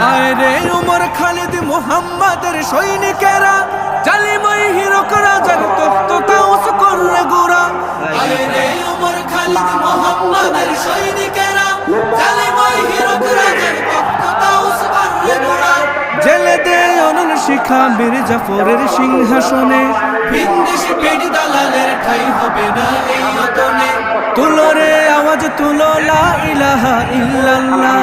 আয় রে উমর খালিদ মুহাম্মাদের সৈনিকেরা, জালিমাই হিরক রাজার তখ্ত তাউস করলে গোরা। আয় রে উমর খালিদ মুহাম্মাদের সৈনিকেরা, জালিমাই হিরক রাজার তখ্ত তাউস করলে গোরা। জেলে দে অনল শিখা বীর জাফরের সিংহাসনে, ভিনদেশি পেট দালালের ঠাই হবে না এই অতনে। তুলো রে আওয়াজ তুলো লা ইলাহা ইল্লাল্লাহ।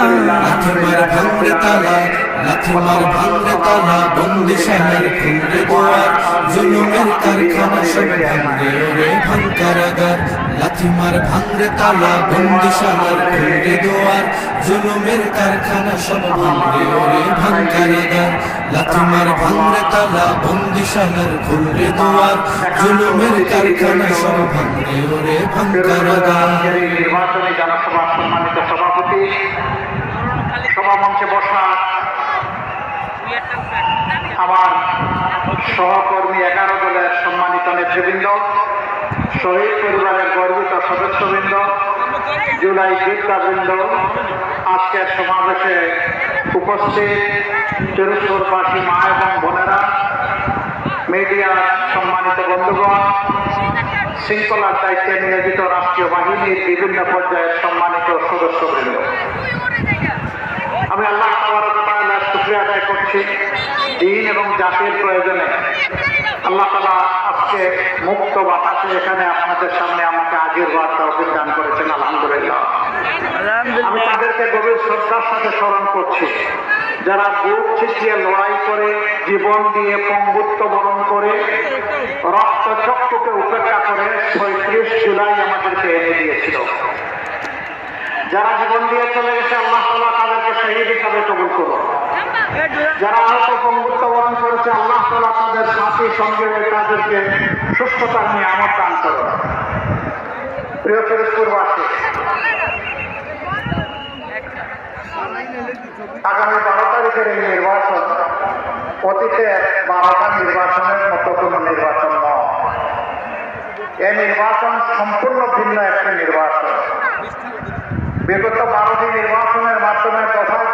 লাথি মার ভাঙরে তালা, লাথি মার ভাঙরে তালা, বন্দিশালার খুলরে দুয়ার, জুলুমের কারখানা সব ভাঙরে ওরে ভাঙ কারাগার। লাথি মার ভাঙরে তালা, বন্দিশালার খুলরে দুয়ার, জুলুমের কারখানা সব ভাঙরে ওরে ভাঙ কারাগার। লাথি মার ভাঙরে তালা, বন্দিশালার খুলরে দুয়ার, জুলুমের কারখানা সব ভাঙরে ওরে ভাঙ কারাগার। নির্বাচনী জনসভার সম্মানিত সভাপতি, সভামঞ্চে বসা আমার সহকর্মী 11 দলের সম্মানিত নেতৃবৃন্দ, শহীদ পরিবারের গর্বিত সদস্যবৃন্দ, জুলাই যোদ্ধাবৃন্দ, আজকের সমাবেশে উপস্থিত চুরুসপুরবাসী মা এবং বোনেরা, মিডিয়ার সম্মানিত বন্ধুগণ, শৃঙ্খলার দায়িত্বে নিয়োজিত রাষ্ট্রীয় বাহিনীর বিভিন্ন পর্যায়ের সম্মানিত সদস্যবৃন্দ, আমি আল্লাহ তাআলার শুকরিয়া আদায় করছি। দিন এবং জাতির প্রয়োজনে আল্লাহ তাআলা আজকে মুক্ত বাতাসে এখানে আপনাদের সামনে আমাকে হাজির হওয়ার তৌফিক দান করেছেন, আলহামদুলিল্লাহ। আমি তাদেরকে গভীর শ্রদ্ধার সাথে স্মরণ করছি, যারা বুক ছিটিয়ে লড়াই করে, জীবন দিয়ে পঙ্গুত্ব বরণ করে, রক্ত চক্ষুকে উপেক্ষা করে ৩৬ জুলাই আমাদেরকে এনে দিয়েছিল। যারা জীবন দিয়ে চলে গেছে, আল্লাহ তাআলা তাদেরকে শহীদ হিসাবে কবুল করুন। যারা আহত পঙ্গুত্ব বরণ করেছে, আল্লাহ তাআলা তাদের সাথী সঙ্গে তাদেরকে সুস্থতা নিয়ে আমার দান করুন। প্রিয় চুরুসপুরবাসী, আগামী 12 তারিখের এই নির্বাচন অতীতের 12টা নির্বাচনের মতো কোনো নির্বাচন নয়। এই নির্বাচন সম্পূর্ণ ভিন্ন একটি নির্বাচন। বিগত 12টি নির্বাচনের মাধ্যমে দফায়